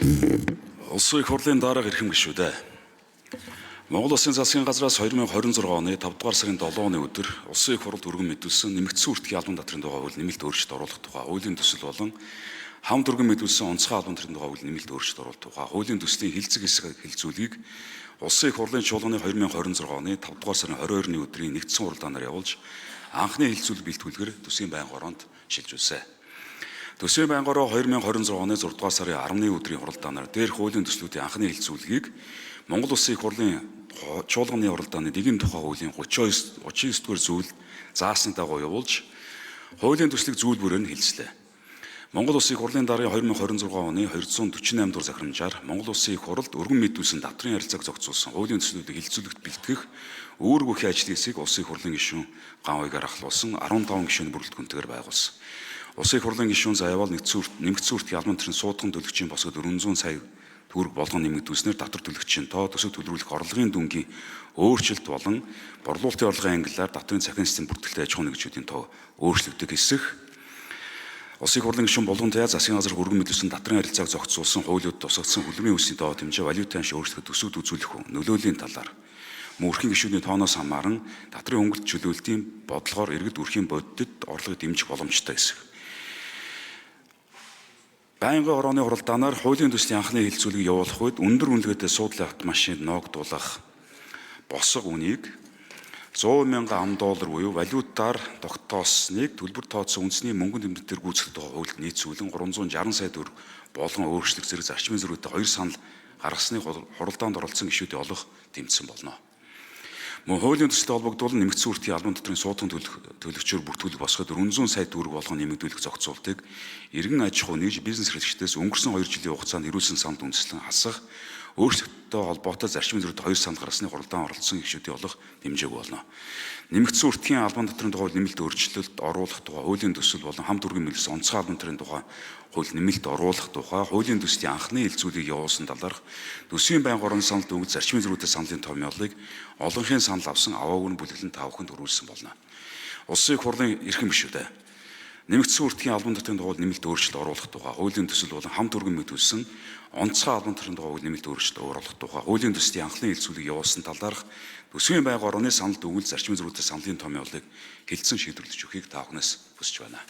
Улсын их хурлын дарга эрхэм гишүүдээ. Монгол Улсын засгийн газраас 2026 оны 5 дугаар сарын 7-ны өдөр Улсын их хуралд өргөн мэдүүлсэн нэмэгдсэн үртгийн албан татрын тухай хууль нэмэлт өөрчлөлт оруулах тухай хуулийн төсөл болон хамт өргөн мэдүүлсэн онцгой албан татрын тухай хууль нэмэлт өөрчлөлт оруулах тухай хуулийн төслийн хилцэг хэсэг хэлцүүлгийг Улсын их хурлын чуулганы 2026 оны 5 дугаар сарын 22-ны өдрийн нэгдсэн хуралдаанаар явуулж анхны хэлцүүлэг бэлтгэлгээр төсвийн байнга ороонд шилжүүлсэн. Төсвийн байнга ороо 2026 оны 6 дугаар сарын 10-ны өдрийн хуралдаанаар дээрх хуулийн төслүүдийн анхны хэлцүүлгийг Монгол Улсын их хурлын чуулганы хуралдааны нэгэн тухай хуулийн 39-р зүйл заасны дагуу явуулж хуулийн төслийг зүйлбүрээр нь хэлцлээ. Монгол Улсын их хурлын даргын 2026 оны 248 дугаар захирамжаар Монгол Улсын их хуралд өргөн мэдүүлсэн татрын харилцааг зохицуулсан хуулийн төслүүдийг хэлцүүлэгт бэлтгэх үүрэг бүхий ажил хэсгийг Улсын их хурлын гишүүн Ганвайгаар ахлуулсан 15 гишүүний бүрэлдэхүүнтэйгээр байгуулсан. Улсын их хурлын гишүүн заавал нэмэгдсэн үртгийн албан татрын суудхан төлөгчийн босгод 400 сая төгрөг болгон нэмэгдүүлснээр татвар төлөгчийн тоо төсөв төлрүүлэх орлогын дүнгийн өөрчлөлт болон борлуулалтын орлогын ангиллаар татрын цахим систем бүртгэлтэй аж ахуйн нэгжүүдийн тоо өөрчлөгдөх хэсэг. Улсын их хурлын гишүүн болгон таяа засгийн газар өргөн мэдүүлсэн татрын харилцааг зохицуулсан хуулиуд тусгагдсан хөдөлмөрийн үсгийн тоо хэмжээ валютын анш өөрчлөлт төсөвд үзүүлэх нөлөөлийн талаар мөнхийн гишүүний тооноос хамааран татрын өнгөлт чөлөөлтийн бодлогоор иргэд үрхийн бодитод орлогыг дэмжих боломжтой хэсэг. Байнгын орооны хуралдаанаар хуулийн төслийн анхны хэлцүүлгийг явуулах үед өндөр үнэлгээтэй суудлын автомашинд ноогдуулах босго үнийг 100 мянган $100 буюу валютаар тогтоосныг төлбөр тооцсон үндэсний мөнгөнд тэмдэгтээр гүйцэтгэх тухай хуульд нийцүүлэн 360 сая төгрөг болгон өөрчлөх зэрэг зарчмын зөрүүтэй 2 санал гаргасныг хуралдаанд оролцсон гишүүдийн олох тэмцсэн болно. Мөн хуулийн төсөлтэй холбогдуулан нэмэгдсэн үртгийн албан татрын суудхан төлөгчөөр бүртгүүлэх босгод 400 сая төгрөг болгон нэмэгдүүлэх зохицуултыг иргэн аж ахуй нэгж бизнес эрхлэгчдээс өнгөрсөн 2 жилийн хугацаанд ирүүлсэн санд үндэслэн хасах өөрчлөлттэй холбоотой зарчмын зөрүүтэй 2 санал гаргасны хуралдаан оролцсон гишүүдийн олох дэмжээг болно. Нэмэгдсэн үртгийн албан татрын тухай нэмэлт өөрчлөлт оруулах тухай хуулийн төсөл болон хамт өргөн мэдүүлсэн онцгой албан татрын тухай хууль нэмэлт оруулах тухай хуулийн төслийн анхны хэлцүүлгийг явуулсан талаарх төсвийн байнга орон санал дүнгийн зарчмын зөрүүтэй саналын томьёолыг олонхын санал авсан аваагүй бүлэглэн тааваханд хүрүүлсэн болно. Улсын их хурлын эрхэм гишүүдээ. Нэмэгдсэн үртгийн албан татрын тухай нэмэлт өөрчлөлт оруулах тухай хуулийн төсөл болон хамт өргөн мэдүүлсэн онцгой албан татрын тухай нэмэлт өөрчлөлт оруулах тухай хуулийн төслийн анхны хэлцүүлгийг явуулсан талаарх төсвийн байнга орооны санал дүгнэлт зарчмын зөрүүтэй саналын томьёолыг хэлцэн шийдвэрлэж өгөхийг та бүхнээс хүсэж байна.